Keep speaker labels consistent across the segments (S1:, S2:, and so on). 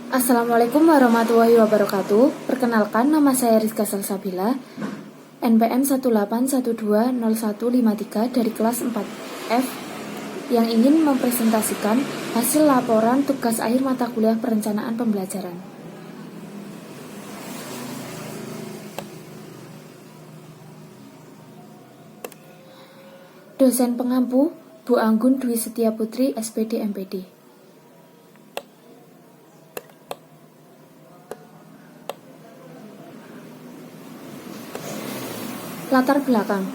S1: Assalamualaikum warahmatullahi wabarakatuh. Perkenalkan, nama saya Rizka Salsabila, NPM 181200153 dari kelas 4F yang ingin mempresentasikan hasil laporan tugas akhir mata kuliah perencanaan pembelajaran. Dosen pengampu Bu Anggun Dwi Setiaputri, SPD MPD. Latar belakang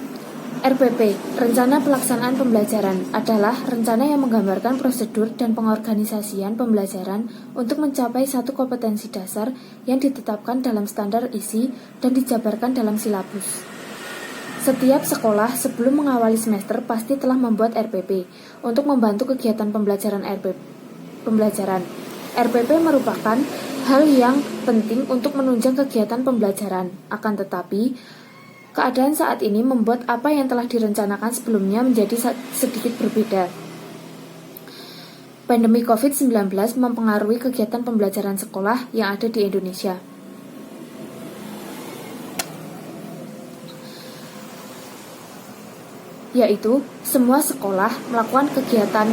S1: RPP, Rencana Pelaksanaan Pembelajaran, adalah rencana yang menggambarkan prosedur dan pengorganisasian pembelajaran untuk mencapai satu kompetensi dasar yang ditetapkan dalam standar isi dan dijabarkan dalam silabus. Setiap sekolah sebelum mengawali semester pasti telah membuat RPP untuk membantu kegiatan pembelajaran. RPP merupakan hal yang penting untuk menunjang kegiatan pembelajaran. Akan tetapi, keadaan saat ini membuat apa yang telah direncanakan sebelumnya menjadi sedikit berbeda. Pandemi COVID-19 mempengaruhi kegiatan pembelajaran sekolah yang ada di Indonesia. Yaitu, semua sekolah melakukan kegiatan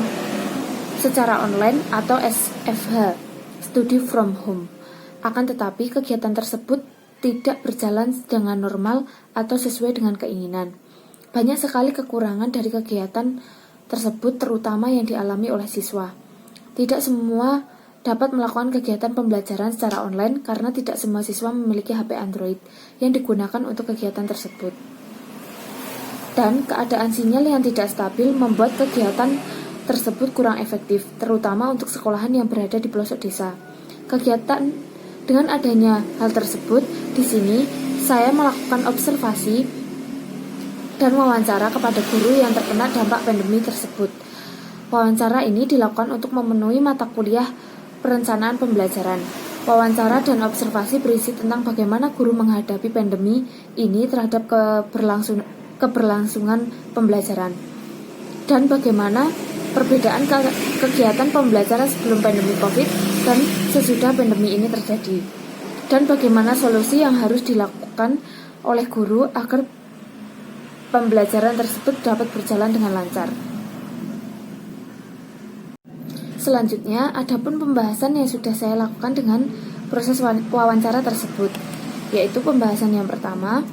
S1: secara online atau SFH, Study from Home. Akan tetapi, kegiatan tersebut tidak berjalan dengan normal atau sesuai dengan keinginan. Banyak sekali kekurangan dari kegiatan tersebut, terutama yang dialami oleh siswa. Tidak semua dapat melakukan kegiatan pembelajaran secara online karena tidak semua siswa memiliki HP Android yang digunakan untuk kegiatan tersebut. Dan keadaan sinyal yang tidak stabil membuat kegiatan tersebut kurang efektif, terutama untuk sekolahan yang berada di pelosok desa. Dengan adanya hal tersebut, di sini saya melakukan observasi dan wawancara kepada guru yang terkena dampak pandemi tersebut. Wawancara ini dilakukan untuk memenuhi mata kuliah perencanaan pembelajaran. Wawancara dan observasi berisi tentang bagaimana guru menghadapi pandemi ini terhadap keberlangsungan pembelajaran, dan bagaimana perbedaan kegiatan pembelajaran sebelum pandemi COVID dan sesudah pandemi ini terjadi, dan bagaimana solusi yang harus dilakukan oleh guru agar pembelajaran tersebut dapat berjalan dengan lancar. Selanjutnya, adapun pembahasan yang sudah saya lakukan dengan proses wawancara tersebut, yaitu pembahasan yang pertama,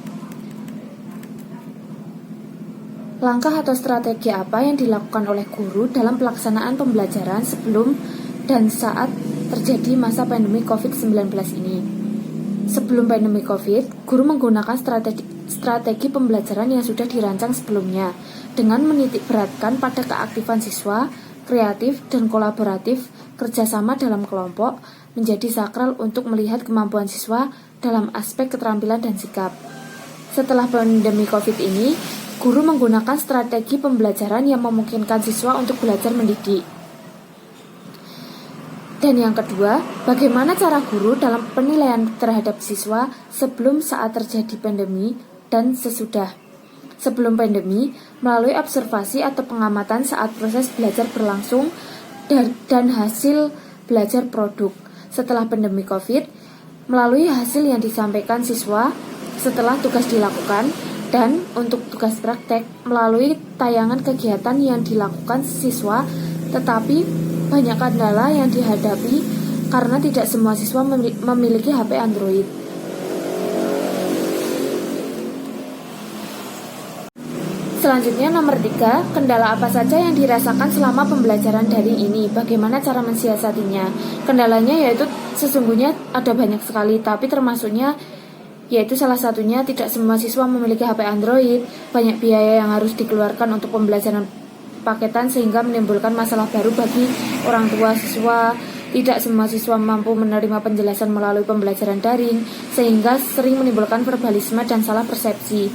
S1: langkah atau strategi apa yang dilakukan oleh guru dalam pelaksanaan pembelajaran sebelum dan saat terjadi masa pandemi COVID-19 ini. Sebelum pandemi COVID, guru menggunakan strategi pembelajaran yang sudah dirancang sebelumnya dengan menitik beratkan pada keaktifan siswa, kreatif dan kolaboratif, kerjasama dalam kelompok menjadi sakral untuk melihat kemampuan siswa dalam aspek keterampilan dan sikap. Setelah pandemi COVID ini, guru menggunakan strategi pembelajaran yang memungkinkan siswa untuk belajar mendidik. Dan yang kedua, bagaimana cara guru dalam penilaian terhadap siswa sebelum saat terjadi pandemi dan sesudah. Sebelum pandemi, melalui observasi atau pengamatan saat proses belajar berlangsung dan hasil belajar produk. Setelah pandemi COVID, melalui hasil yang disampaikan siswa setelah tugas dilakukan, dan untuk tugas praktek melalui tayangan kegiatan yang dilakukan siswa, tetapi banyak kendala yang dihadapi karena tidak semua siswa memiliki HP Android. Selanjutnya nomor 3, kendala apa saja yang dirasakan selama pembelajaran daring ini, bagaimana cara mensiasatinya. Kendalanya yaitu sesungguhnya ada banyak sekali, tapi termasuknya yaitu salah satunya tidak semua siswa memiliki HP Android, banyak biaya yang harus dikeluarkan untuk pembelajaran paketan sehingga menimbulkan masalah baru bagi orang tua siswa. Tidak semua siswa mampu menerima penjelasan melalui pembelajaran daring sehingga sering menimbulkan verbalisme dan salah persepsi.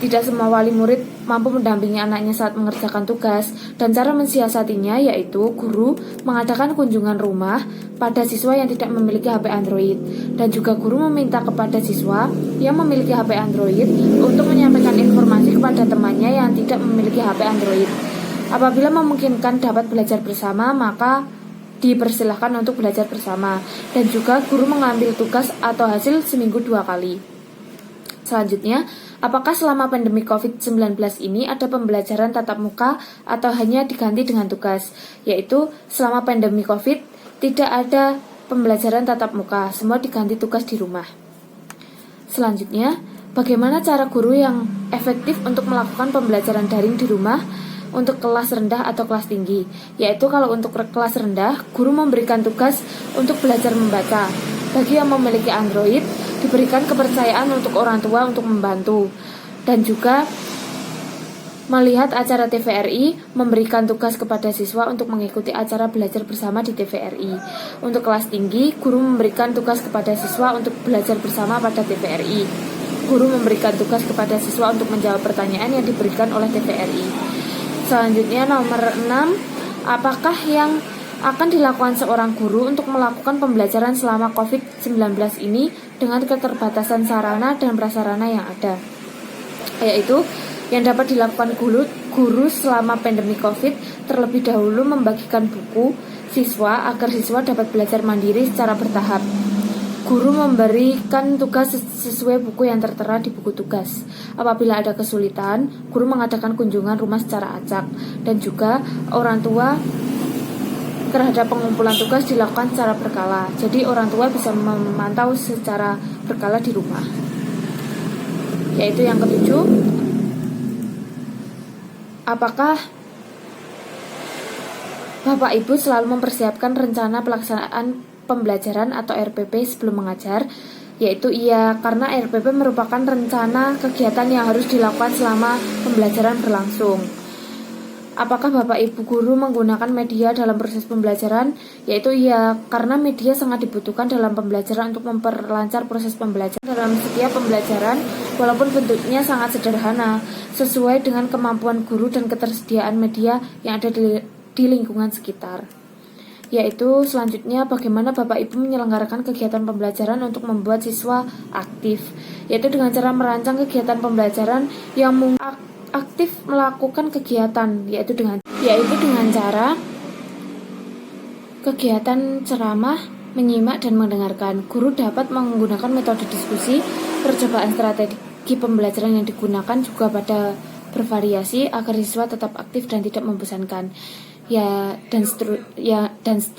S1: Tidak semua wali murid mampu mendampingi anaknya saat mengerjakan tugas, dan cara mensiasatinya yaitu guru mengadakan kunjungan rumah pada siswa yang tidak memiliki HP Android, dan juga guru meminta kepada siswa yang memiliki HP Android untuk menyampaikan informasi kepada temannya yang tidak memiliki HP Android. Apabila memungkinkan dapat belajar bersama, maka dipersilahkan untuk belajar bersama, dan juga guru mengambil tugas atau hasil seminggu 2 kali. Selanjutnya, apakah selama pandemi COVID-19 ini ada pembelajaran tatap muka atau hanya diganti dengan tugas? Yaitu selama pandemi COVID tidak ada pembelajaran tatap muka, semua diganti tugas di rumah. Selanjutnya, bagaimana cara guru yang efektif untuk melakukan pembelajaran daring di rumah untuk kelas rendah atau kelas tinggi? Yaitu kalau untuk kelas rendah, guru memberikan tugas untuk belajar membaca. Bagi yang memiliki Android, diberikan kepercayaan untuk orang tua untuk membantu. Dan juga melihat acara TVRI, memberikan tugas kepada siswa untuk mengikuti acara belajar bersama di TVRI. Untuk kelas tinggi, guru memberikan tugas kepada siswa untuk belajar bersama pada TVRI. Guru memberikan tugas kepada siswa untuk menjawab pertanyaan yang diberikan oleh TVRI. Selanjutnya nomor 6, apakah yang akan dilakukan seorang guru untuk melakukan pembelajaran selama COVID-19 ini dengan keterbatasan sarana dan prasarana yang ada? Yaitu, yang dapat dilakukan guru selama pandemi COVID terlebih dahulu membagikan buku siswa agar siswa dapat belajar mandiri secara bertahap. Guru memberikan tugas sesuai buku yang tertera di buku tugas. Apabila ada kesulitan, guru mengadakan kunjungan rumah secara acak, dan juga orang tua terhadap pengumpulan tugas dilakukan secara berkala. Jadi orang tua bisa memantau secara berkala di rumah. Yaitu yang ketujuh, apakah Bapak Ibu selalu mempersiapkan rencana pelaksanaan pembelajaran atau RPP sebelum mengajar? Yaitu iya, karena RPP merupakan rencana kegiatan yang harus dilakukan selama pembelajaran berlangsung. Apakah Bapak Ibu guru menggunakan media dalam proses pembelajaran? Yaitu iya, karena media sangat dibutuhkan dalam pembelajaran untuk memperlancar proses pembelajaran dalam setiap pembelajaran, walaupun bentuknya sangat sederhana, sesuai dengan kemampuan guru dan ketersediaan media yang ada di lingkungan sekitar. Yaitu selanjutnya, bagaimana Bapak Ibu menyelenggarakan kegiatan pembelajaran untuk membuat siswa aktif, yaitu dengan cara merancang kegiatan pembelajaran yang aktif melakukan kegiatan, yaitu dengan cara kegiatan ceramah, menyimak dan mendengarkan. Guru dapat menggunakan metode diskusi. Percobaan strategi pembelajaran yang digunakan juga pada bervariasi agar siswa tetap aktif dan tidak membosankan. Dan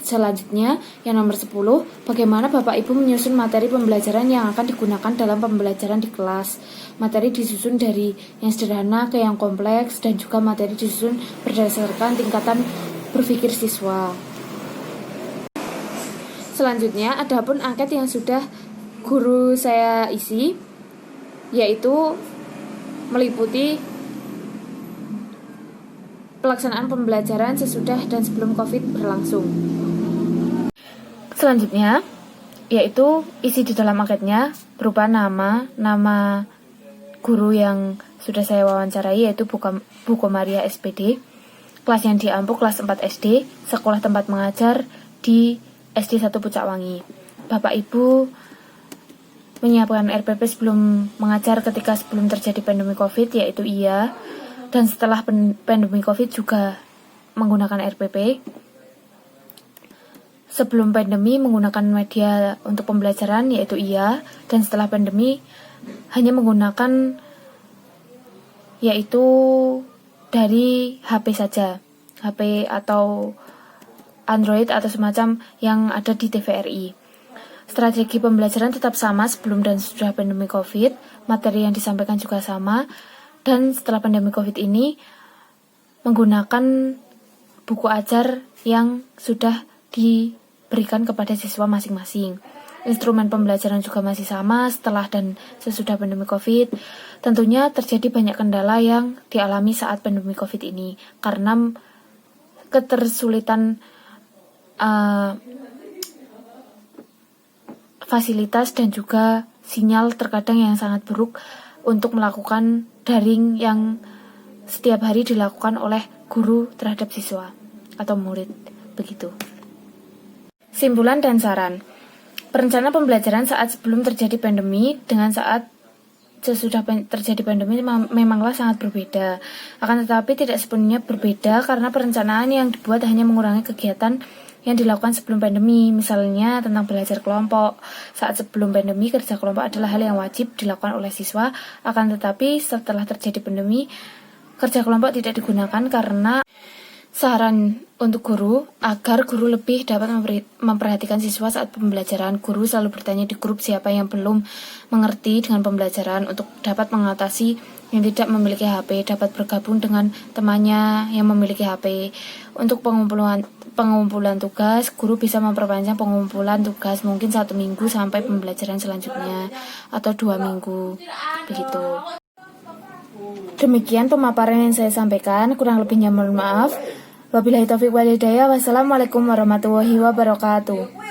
S1: selanjutnya yang nomor 10, bagaimana Bapak Ibu menyusun materi pembelajaran yang akan digunakan dalam pembelajaran di kelas. Materi disusun dari yang sederhana ke yang kompleks, dan juga materi disusun berdasarkan tingkatan berpikir siswa. Selanjutnya, adapun angket yang sudah guru saya isi, yaitu meliputi pelaksanaan pembelajaran sesudah dan sebelum COVID berlangsung. Selanjutnya, yaitu isi di dalam anketnya berupa nama guru yang sudah saya wawancarai, yaitu Bu Komaria SPD, kelas yang diampu kelas 4 SD, sekolah tempat mengajar di SD 1 Pucakwangi. Bapak Ibu menyiapkan RPP sebelum mengajar ketika sebelum terjadi pandemi COVID, yaitu iya. Dan setelah pandemi COVID juga menggunakan RPP. Sebelum pandemi menggunakan media untuk pembelajaran, yaitu iya. Dan setelah pandemi hanya menggunakan yaitu dari HP saja, HP atau Android atau semacam yang ada di TVRI. Strategi pembelajaran tetap sama sebelum dan sesudah pandemi COVID. Materi yang disampaikan juga sama. Dan setelah pandemi COVID ini menggunakan buku ajar yang sudah diberikan kepada siswa masing-masing. Instrumen pembelajaran juga masih sama setelah dan sesudah pandemi COVID. Tentunya terjadi banyak kendala yang dialami saat pandemi COVID ini karena ketersulitan fasilitas dan juga sinyal terkadang yang sangat buruk untuk melakukan daring yang setiap hari dilakukan oleh guru terhadap siswa atau murid, begitu. Simpulan dan saran. Perencanaan pembelajaran saat sebelum terjadi pandemi dengan saat sesudah terjadi pandemi memanglah sangat berbeda. Akan tetapi tidak sepenuhnya berbeda karena perencanaan yang dibuat hanya mengurangi kegiatan yang dilakukan sebelum pandemi, misalnya tentang belajar kelompok. Saat sebelum pandemi, kerja kelompok adalah hal yang wajib dilakukan oleh siswa, akan tetapi setelah terjadi pandemi, kerja kelompok tidak digunakan karena saran untuk guru agar guru lebih dapat memperhatikan siswa saat pembelajaran. Guru selalu bertanya di grup siapa yang belum mengerti dengan pembelajaran untuk dapat mengatasi. Yang tidak memiliki HP dapat bergabung dengan temannya yang memiliki HP. Untuk pengumpulan tugas, guru bisa memperpanjang pengumpulan tugas mungkin 1 minggu sampai pembelajaran selanjutnya atau 2 minggu begitu. Demikian pemaparan yang saya sampaikan, kurang lebihnya mohon maaf. Wabillahi taufiq wal hidayah. Wassalamualaikum warahmatullahi wabarakatuh.